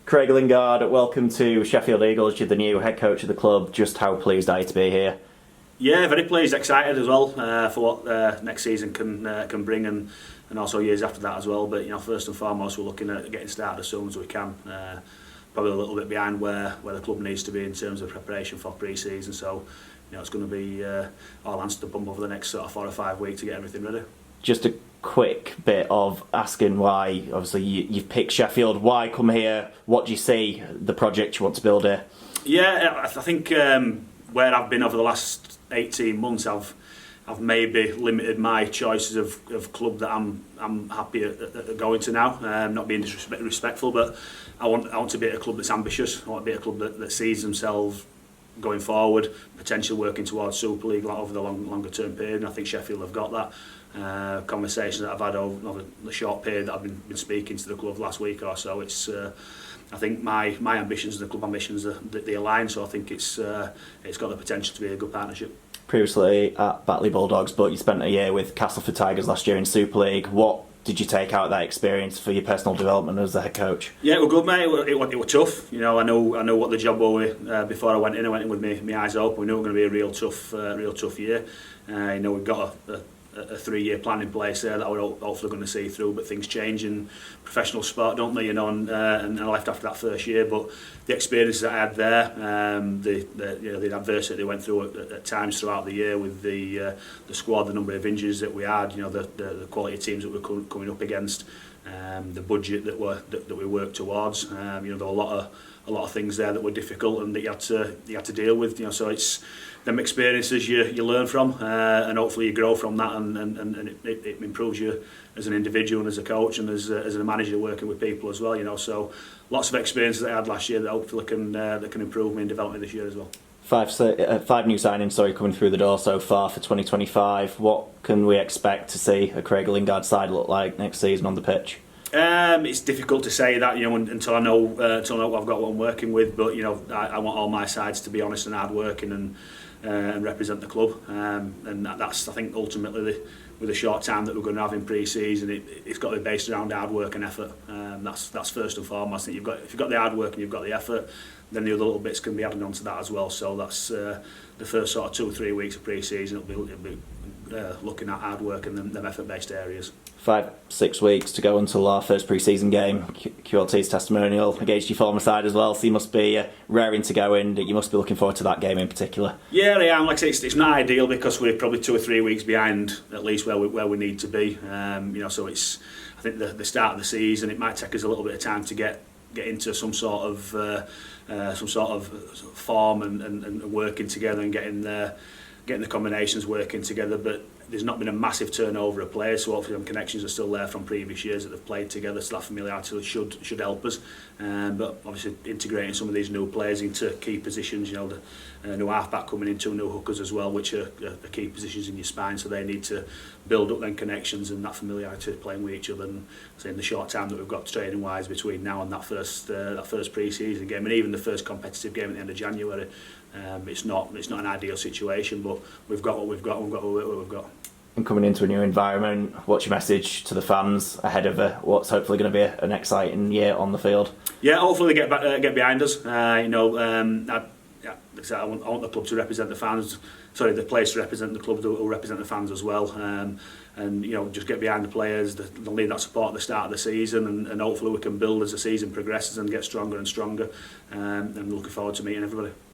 Craig Lingard, welcome to Sheffield Eagles. You're the new head coach of the club. Just how pleased are you to be here? Yeah, very pleased, excited as well for what next season can bring, and also years after that as well. But first and foremost, we're looking at getting started as soon as we can. Probably a little bit behind where the club needs to be in terms of preparation for pre-season. So it's going to be all hands to the pump over the next sort of 4 or 5 weeks to get everything ready. Just a quick bit of asking why. Obviously, you've picked Sheffield. Why come here? What do you see the project you want to build here? Yeah, I think where I've been over the last 18 months, I've maybe limited my choices of club that I'm happy at going to now. Not being disrespectful, but I want to be at a club that's ambitious. I want to be at a club that sees themselves going forward, potentially working towards Super League over the longer term period. And I think Sheffield have got that. Conversations that I've had over the short period that I've been speaking to the club last week or so, it's I think my ambitions and the club ambitions they align. So I think it's got the potential to be a good partnership. Previously at Batley Bulldogs, but you spent a year with Castleford Tigers last year in Super League. What did you take out of that experience for your personal development as the head coach? Yeah, it was good, mate. It was tough. I know what the job was before I went in. I went in with my eyes open. We knew it was going to be a real tough year. We've got a 3-year plan in place there that we're hopefully going to see through, but things change in professional sport, don't they? And I left after that first year, but the experiences that I had there, the adversity they went through at times throughout the year with the squad, the number of injuries that we had, the quality of teams that we're coming up against, the budget that we worked towards. There were a lot of things there that were difficult and that you had to deal with. So it's them experiences you learn from, and hopefully you grow from that, and it improves you as an individual and as a coach and as a manager working with people as well. So lots of experiences that I had last year that hopefully can improve me and develop me this year as well. Five new signings, coming through the door so far for 2025. What can we expect to see a Craig Lingard side look like next season on the pitch? It's difficult to say that until I know I've got what I'm working with. But I want all my sides to be honest and hardworking and represent the club. And that's I think ultimately with the short time that we're going to have in pre-season, it's got to be based around hard work and effort. That's first and foremost. If you've got the hard work and you've got the effort, then the other little bits can be added onto that as well. So that's the first sort of 2 or 3 weeks of pre-season. It'll be looking at hard work and them effort-based areas. 5-6 weeks to go until our first pre-season game. QLT's testimonial against your former side as well, so you must be raring to go in. You must be looking forward to that game in particular. Yeah, I am. Like I say, it's not ideal because we're probably 2 or 3 weeks behind at least where we need to be. So it's I think the start of the season. It might take us a little bit of time to get into some sort of form and working together and getting the combinations working together, but there's not been a massive turnover of players, so hopefully them connections are still there from previous years that they've played together, so that familiarity should help us. But obviously integrating some of these new players into key positions, the new halfback coming in, 2 new hookers as well, which are key positions in your spine, so they need to build up them connections and that familiarity playing with each other. And so in the short time that we've got training wise between now and that first pre-season game, and even the first competitive game at the end of January, it's not an ideal situation, but we've got what we've got to work with what we've got. And coming into a new environment, what's your message to the fans ahead of what's hopefully going to be an exciting year on the field? Yeah, hopefully they get behind us. I want the club to represent the fans. Sorry, the players to represent the club will represent the fans as well. And just get behind the players. They'll need that support at the start of the season, and hopefully we can build as the season progresses and get stronger and stronger. And looking forward to meeting everybody.